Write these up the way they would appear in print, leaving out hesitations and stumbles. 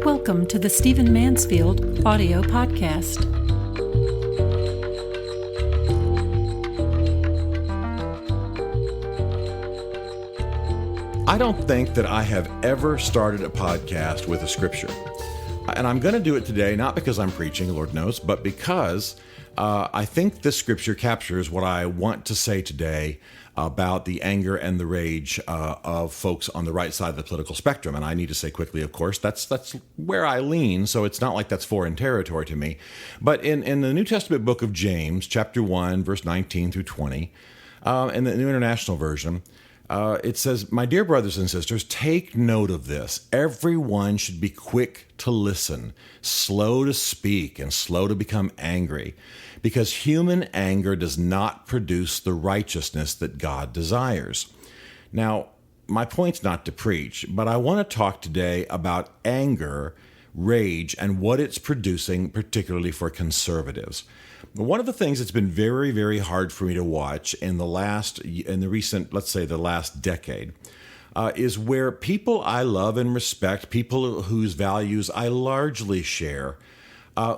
Welcome to the Stephen Mansfield audio podcast. I don't think that I have ever started a podcast with a scripture. And I'm going to do it today, not because I'm preaching, Lord knows, but because I think this scripture captures what I want to say today about the anger and the rage of folks on the right side of the political spectrum. And I need to say quickly, of course, that's where I lean, so it's not like that's foreign territory to me. But in the New Testament book of James, chapter 1, verse 19 through 20, in the New International Version, it says, "My dear brothers and sisters, take note of this. Everyone should be quick to listen, slow to speak, and slow to become angry, because human anger does not produce the righteousness that God desires." Now, my point's not to preach, but I want to talk today about anger, rage, and what it's producing, particularly for conservatives. One of the things that's been very, very hard for me to watch in the recent, let's say the last decade, is where people I love and respect, people whose values I largely share,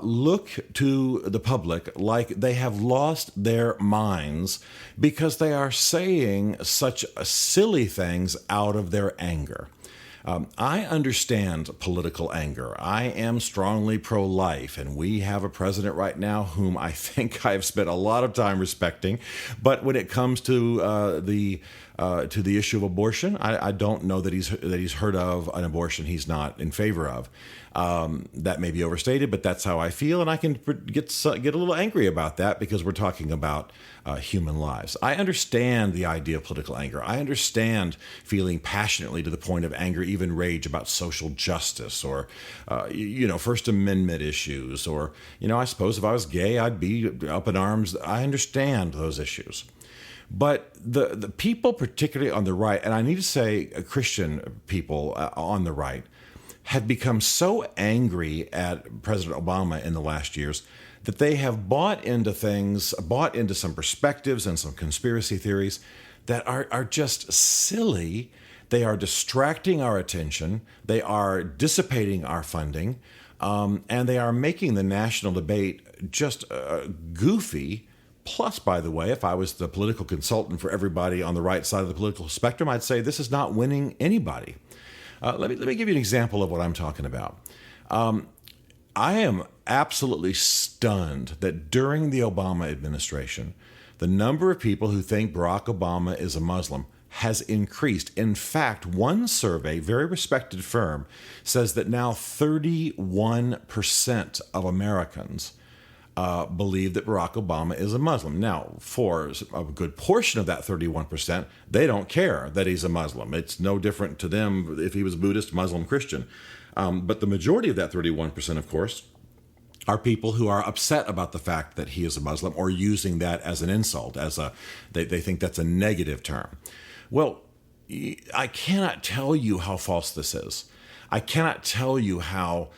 look to the public like they have lost their minds because they are saying such silly things out of their anger. I understand political anger. I am strongly pro-life, and we have a president right now whom I think I've spent a lot of time respecting. But when it comes to the issue of abortion, I don't know that he's heard of an abortion he's not in favor of. That may be overstated, but that's how I feel, and I can get a little angry about that because we're talking about human lives. I understand the idea of political anger. I understand feeling passionately to the point of anger, even rage about social justice or, First Amendment issues, or, I suppose if I was gay, I'd be up in arms. I understand those issues. But the people, particularly on the right, and I need to say Christian people on the right, have become so angry at President Obama in the last years that they have bought into some perspectives and some conspiracy theories that are just silly. They are distracting our attention. They are dissipating our funding. And they are making the national debate just goofy. Plus, by the way, if I was the political consultant for everybody on the right side of the political spectrum, I'd say this is not winning anybody. Let me give you an example of what I'm talking about. I am absolutely stunned that during the Obama administration, the number of people who think Barack Obama is a Muslim has increased. In fact, one survey, very respected firm, says that now 31% of Americans believe that Barack Obama is a Muslim. Now, for a good portion of that 31%, they don't care that he's a Muslim. It's no different to them if he was Buddhist, Muslim, Christian. But the majority of that 31%, of course, are people who are upset about the fact that he is a Muslim or using that as an insult, they think that's a negative term. Well, I cannot tell you how false this is. I cannot tell you how...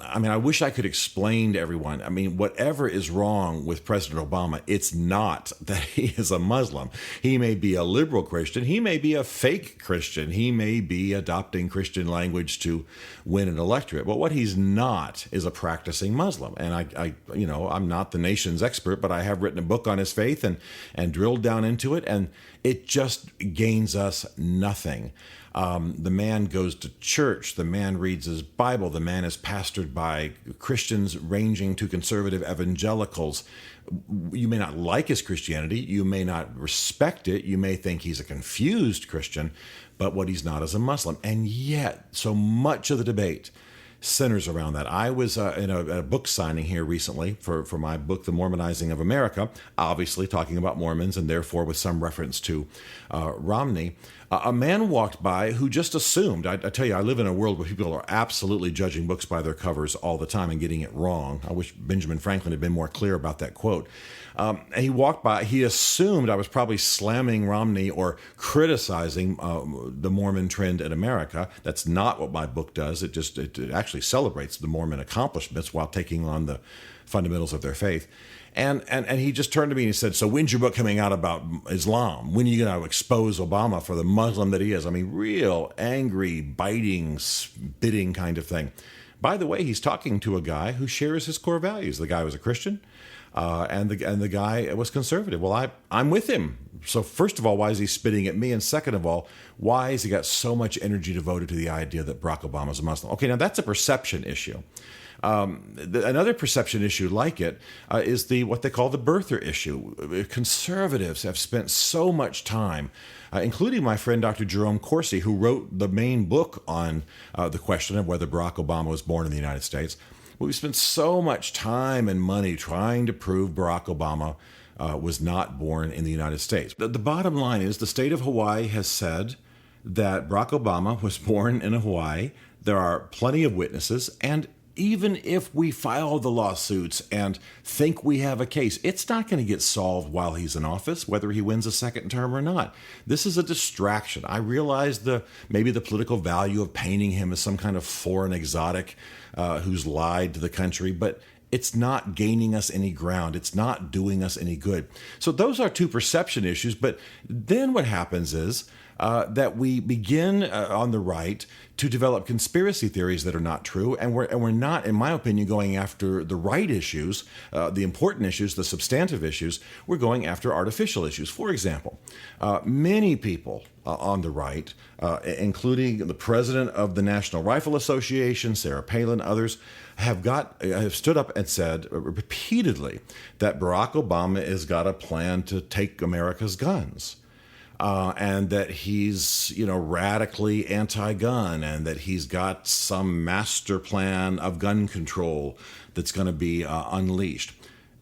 I wish I could explain to everyone. Whatever is wrong with President Obama, it's not that he is a Muslim. He may be a liberal Christian. He may be a fake Christian. He may be adopting Christian language to win an electorate. But what he's not is a practicing Muslim. And I'm not the nation's expert, but I have written a book on his faith and drilled down into it, and it just gains us nothing. The man goes to church. The man reads his Bible. The man is pastored by Christians ranging to conservative evangelicals. You may not like his Christianity. You may not respect it. You may think he's a confused Christian, but what he's not is a Muslim. And yet, so much of the debate centers around that. I was at a book signing here recently for my book, The Mormonizing of America, obviously talking about Mormons and therefore with some reference to Romney. A man walked by who just assumed, I tell you, I live in a world where people are absolutely judging books by their covers all the time and getting it wrong. I wish Benjamin Franklin had been more clear about that quote. And he walked by, he assumed I was probably slamming Romney or criticizing the Mormon trend in America. That's not what my book does. It actually celebrates the Mormon accomplishments while taking on the fundamentals of their faith. And he just turned to me and he said, so when's your book coming out about Islam? When are you going to expose Obama for the Muslim that he is? I mean, real angry, biting, spitting kind of thing. By the way, he's talking to a guy who shares his core values. The guy was a Christian, and the guy was conservative. Well, I'm with him. So first of all, why is he spitting at me? And second of all, why has he got so much energy devoted to the idea that Barack Obama is a Muslim? Okay, now that's a perception issue. Another perception issue like it is what they call the birther issue. Conservatives have spent so much time, including my friend Dr. Jerome Corsi, who wrote the main book on the question of whether Barack Obama was born in the United States. We've spent so much time and money trying to prove Barack Obama was not born in the United States. The bottom line is the state of Hawaii has said that Barack Obama was born in Hawaii. There are plenty of witnesses, and even if we file the lawsuits and think we have a case, it's not going to get solved while he's in office, whether he wins a second term or not. This is a distraction. I realize maybe the political value of painting him as some kind of foreign exotic who's lied to the country, but it's not gaining us any ground. It's not doing us any good. So those are two perception issues. But then what happens is that we begin on the right to develop conspiracy theories that are not true, and we're not, in my opinion, going after the right issues, the important issues, the substantive issues. We're going after artificial issues. For example, many people on the right, including the president of the National Rifle Association, Sarah Palin, others, have stood up and said repeatedly that Barack Obama has got a plan to take America's guns. And that he's, radically anti-gun, and that he's got some master plan of gun control that's going to be unleashed.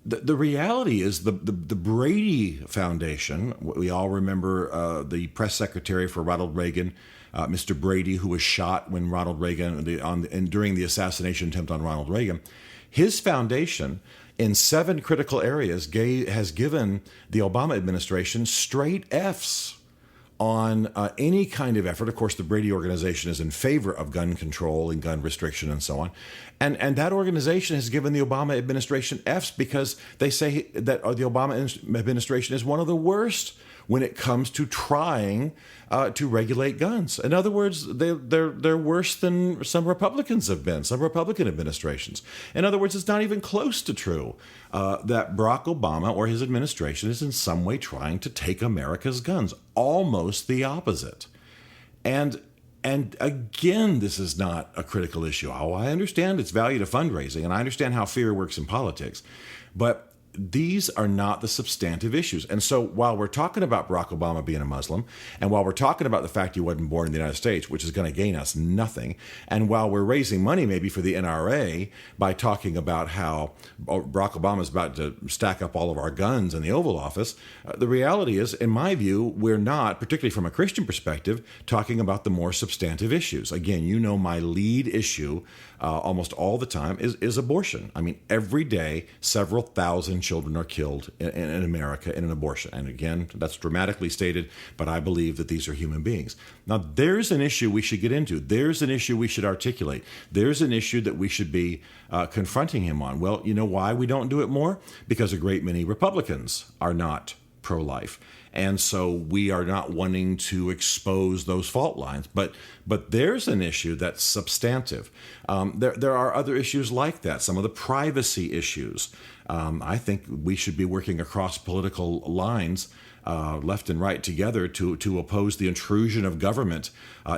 The reality is the Brady Foundation, we all remember the press secretary for Ronald Reagan, Mr. Brady, who was shot when Ronald Reagan, during the assassination attempt on Ronald Reagan. His foundation, in 7 critical areas, has given the Obama administration straight Fs on any kind of effort. Of course, the Brady organization is in favor of gun control and gun restriction and so on. And that organization has given the Obama administration Fs because they say that the Obama administration is one of the worst when it comes to trying to regulate guns. In other words, they're worse than some Republicans have been, some Republican administrations. In other words, it's not even close to true that Barack Obama or his administration is in some way trying to take America's guns. Almost the opposite. And again, this is not a critical issue. Oh, I understand its value to fundraising, and I understand how fear works in politics, but these are not the substantive issues. And so while we're talking about Barack Obama being a Muslim, and while we're talking about the fact he wasn't born in the United States, which is going to gain us nothing, and while we're raising money maybe for the NRA by talking about how Barack Obama is about to stack up all of our guns in the Oval Office, the reality is, in my view, we're not, particularly from a Christian perspective, talking about the more substantive issues. Again, my lead issue almost all the time is abortion. I mean, every day, several thousand children are killed in America in an abortion. And again, that's dramatically stated, but I believe that these are human beings. Now, there's an issue we should get into. There's an issue we should articulate. There's an issue that we should be confronting him on. Well, you know why we don't do it more? Because a great many Republicans are not pro-life. And so we are not wanting to expose those fault lines. But there's an issue that's substantive. There are other issues like that, some of the privacy issues. I think we should be working across political lines, left and right together, to oppose the intrusion of government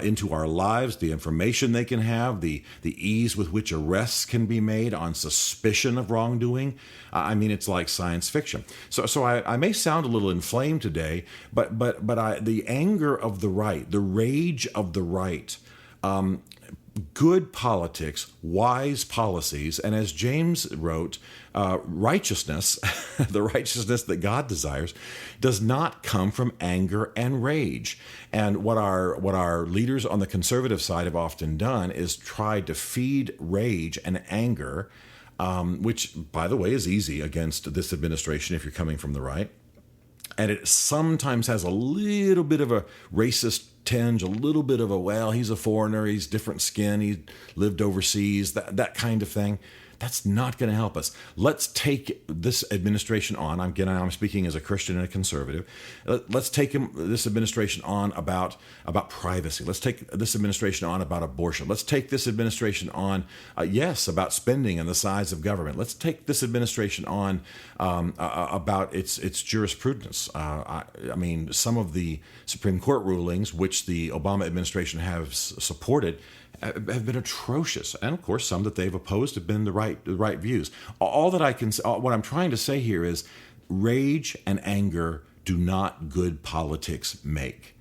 into our lives, the information they can have, the ease with which arrests can be made on suspicion of wrongdoing. I mean, it's like science fiction. So I may sound a little inflamed today, but the anger of the right, the rage of the right, good politics, wise policies, and as James wrote, righteousness, the righteousness that God desires, does not come from anger and rage. And what our leaders on the conservative side have often done is tried to feed rage and anger, which, by the way, is easy against this administration if you're coming from the right. And it sometimes has a little bit of a racist tinge, a little bit of a, well, he's a foreigner, he's different skin, he lived overseas, that kind of thing. That's not going to help us. Let's take this administration on. I'm speaking as a Christian and a conservative. Let's take this administration on about privacy. Let's take this administration on about abortion. Let's take this administration on, about spending and the size of government. Let's take this administration on about its jurisprudence. Some of the Supreme Court rulings, which the Obama administration has supported, have been atrocious, and of course some that they've opposed have been the right views. What I'm trying to say here is, rage and anger do not good politics make.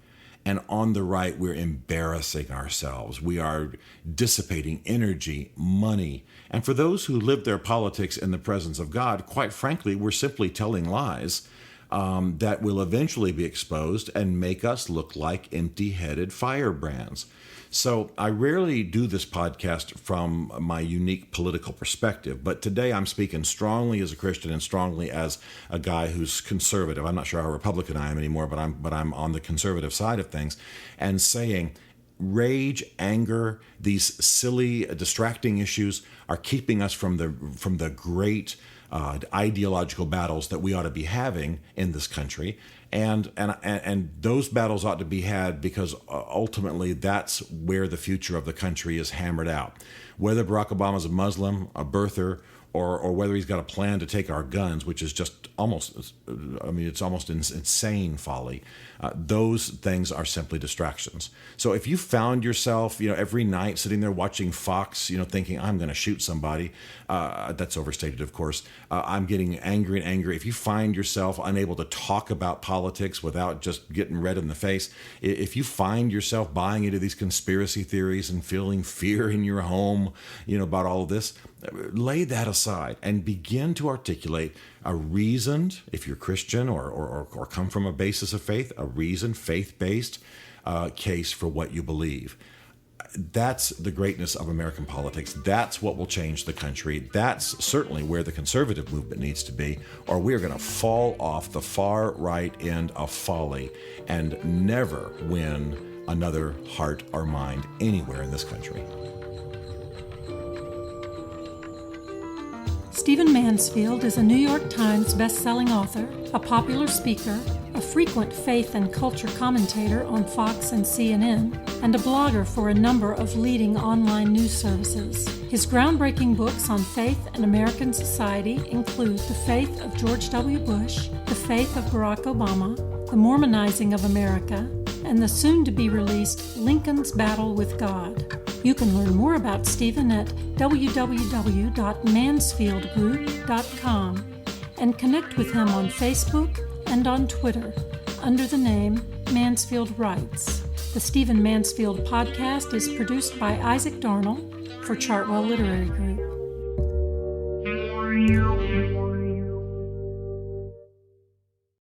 And on the right, we're embarrassing ourselves. We are dissipating energy, money. And for those who live their politics in the presence of God, quite frankly, we're simply telling lies that will eventually be exposed and make us look like empty-headed firebrands. So I rarely do this podcast from my unique political perspective, but today I'm speaking strongly as a Christian and strongly as a guy who's conservative. I'm not sure how Republican I am anymore, but I'm on the conservative side of things, and saying rage, anger, these silly, distracting issues are keeping us from the great ideological battles that we ought to be having in this country. And those battles ought to be had because ultimately that's where the future of the country is hammered out. Whether Barack Obama's a Muslim, a birther, or whether he's got a plan to take our guns, which is just it's almost insane folly. Those things are simply distractions. So if you found yourself, every night sitting there watching Fox, thinking, I'm going to shoot somebody, that's overstated, of course. I'm getting angry and angry. If you find yourself unable to talk about politics without just getting red in the face, if you find yourself buying into these conspiracy theories and feeling fear in your home, about all of this, lay that aside and begin to articulate a reasoned, if you're Christian or come from a basis of faith, a reasoned, faith-based case for what you believe. That's the greatness of American politics. That's what will change the country. That's certainly where the conservative movement needs to be, or we're going to fall off the far right end of folly and never win another heart or mind anywhere in this country. Stephen Mansfield is a New York Times best-selling author, a popular speaker, a frequent faith and culture commentator on Fox and CNN, and a blogger for a number of leading online news services. His groundbreaking books on faith and American society include The Faith of George W. Bush, The Faith of Barack Obama, The Mormonizing of America, and the soon-to-be-released Lincoln's Battle with God. You can learn more about Stephen at www.mansfieldgroup.com and connect with him on Facebook and on Twitter under the name Mansfield Writes. The Stephen Mansfield podcast is produced by Isaac Darnell for Chartwell Literary Group.